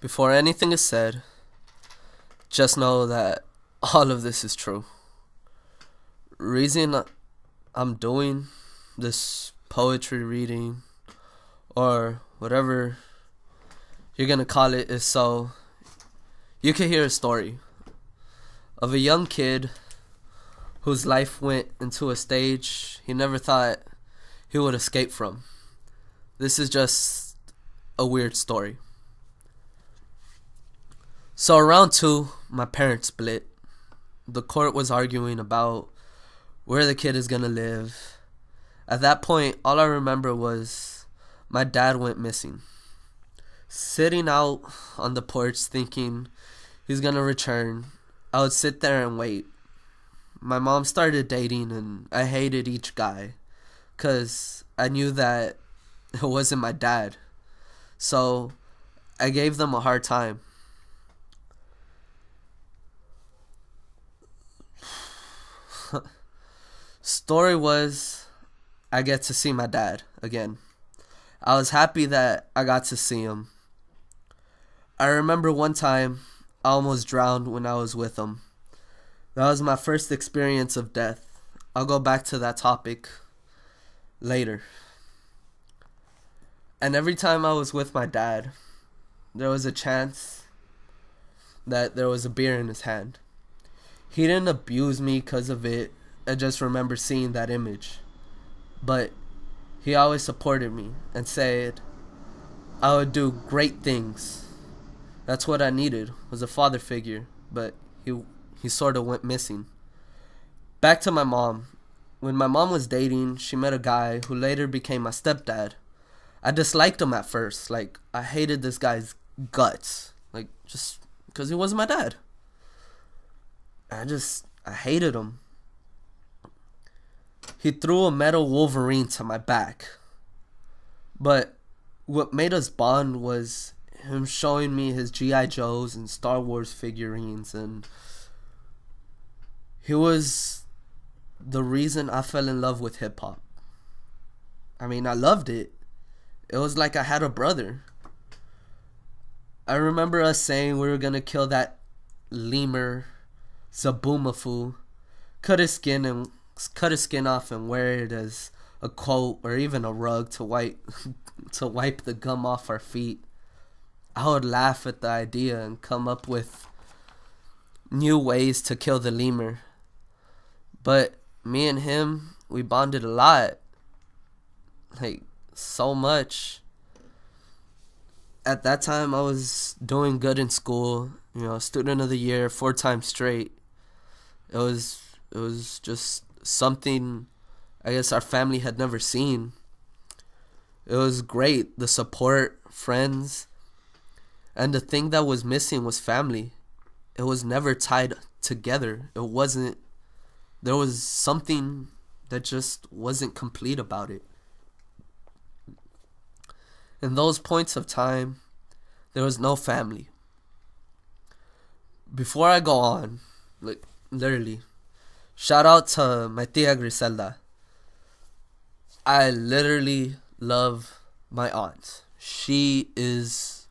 Before anything is said, just know that all of this is true. Reason I'm doing this poetry reading or whatever you're gonna call it is so you can hear a story of a young kid whose life went into a stage he never thought he would escape from. This is just a weird story. So around 2, my parents split. The court was arguing about where the kid is gonna live. At that point, all I remember was my dad went missing. Sitting out on the porch thinking he's gonna return, I would sit there and wait. My mom started dating and I hated each guy because I knew that it wasn't my dad. So I gave them a hard time. Story was, I get to see my dad again. I was happy that I got to see him. I remember one time I almost drowned when I was with him. That was my first experience of death. I'll go back to that topic later. And every time I was with my dad, there was a chance that there was a beer in his hand. He didn't abuse me because of it. I just remember seeing that image. But he always supported me and said I would do great things. That's what I needed, was a father figure. But he sort of went missing. Back to my mom. When my mom was dating, she met a guy who later became my stepdad. I disliked him at first. Like, I hated this guy's guts. Like, just because he wasn't my dad. I hated him. He threw a metal Wolverine to my back. But what made us bond was him showing me his G.I. Joes and Star Wars figurines. And he was the reason I fell in love with hip-hop. I mean, I loved it. It was like I had a brother. I remember us saying we were going to kill that lemur, Zabumafu, cut his skin off and wear it as a coat or even a rug to wipe the gum off our feet. I would laugh at the idea and come up with new ways to kill the lemur. But me and him, we bonded a lot. Like, so much. At that time, I was doing good in school. Student of the year 4 times straight. It was just something I guess our family had never seen. It was great. The support, friends. And the thing that was missing was family. It was never tied together. There was something that just wasn't complete about it. In those points of time, there was no family. Before I go on, like, literally, shout out to my tia Griselda. I literally love my aunt. She is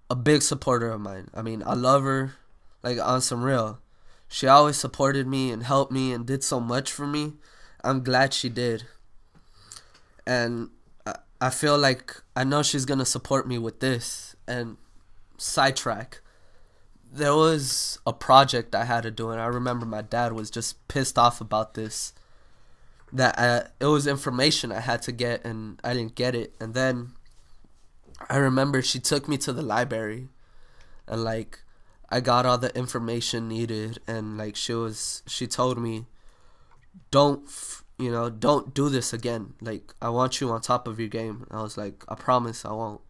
a big supporter of mine. I mean, I love her like on some real. She always supported me and helped me and did so much for me. I'm glad she did. And I feel like I know she's going to support me with this. And sidetrack. There was a project I had to do, and I remember my dad was just pissed off about this. That it was information I had to get, and I didn't get it. And then I remember she took me to the library, and like I got all the information needed, and like she told me, don't do this again. Like, I want you on top of your game. And I was like, I promise I won't.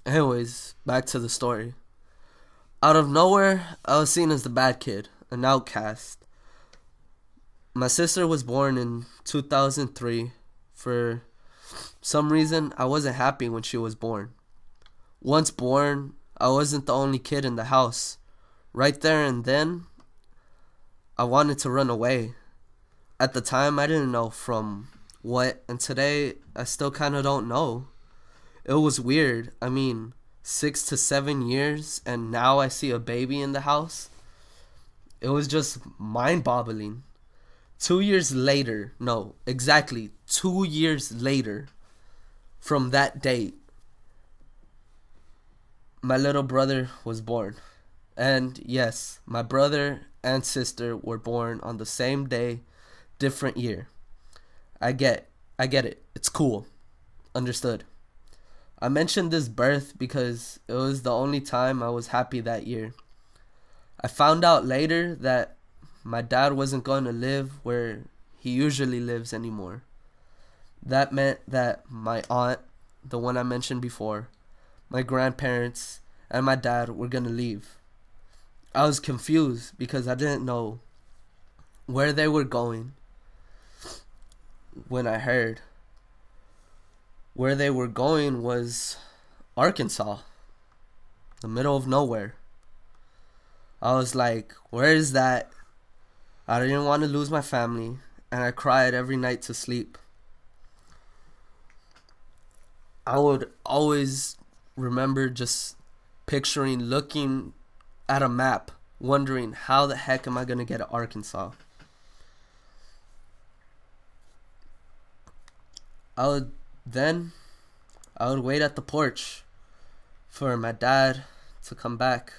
Anyways, back to the story. Out of nowhere, I was seen as the bad kid, an outcast. My sister was born in 2003. For some reason, I wasn't happy when she was born. Once born, I wasn't the only kid in the house. Right there and then, I wanted to run away. At the time, I didn't know from what, and today I still kind of don't know. It was weird. I mean, 6 to 7 years, and now I see a baby in the house. It was just mind-boggling. 2 years later, no, exactly 2 years later from that date, my little brother was born. And yes, my brother and sister were born on the same day, different year. I get it. It's cool. Understood. I mentioned this birth because it was the only time I was happy that year. I found out later that my dad wasn't going to live where he usually lives anymore. That meant that my aunt, the one I mentioned before, my grandparents, and my dad were going to leave. I was confused because I didn't know where they were going when I heard. Where they were going was Arkansas, the middle of nowhere. I was like, where is that? I didn't want to lose my family, and I cried every night to sleep. I would always remember just picturing looking at a map, wondering how the heck am I going to get to Arkansas? I would wait at the porch for my dad to come back.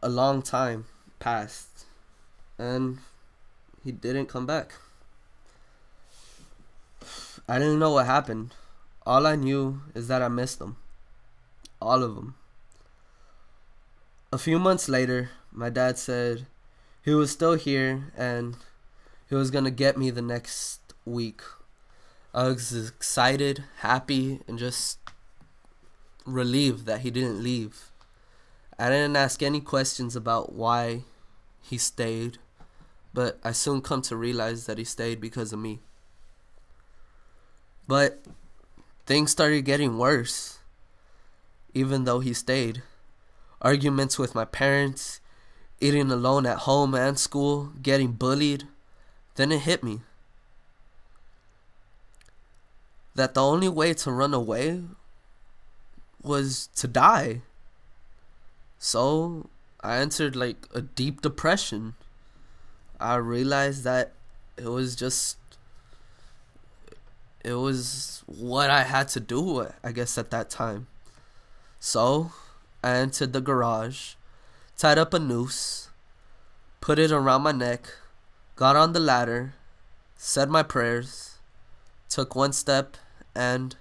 A long time passed, and he didn't come back. I didn't know what happened. All I knew is that I missed them. All of them. A few months later, my dad said he was still here and he was going to get me the next week. I was excited, happy, and just relieved that he didn't leave. I didn't ask any questions about why he stayed, but I soon come to realize that he stayed because of me. But things started getting worse, even though he stayed. Arguments with my parents, eating alone at home and school, getting bullied. Then it hit me that the only way to run away was to die. So I entered like a deep depression. I realized that it was what I had to do, I guess, at that time. So I entered the garage, tied up a noose, put it around my neck, got on the ladder, said my prayers, took one step, and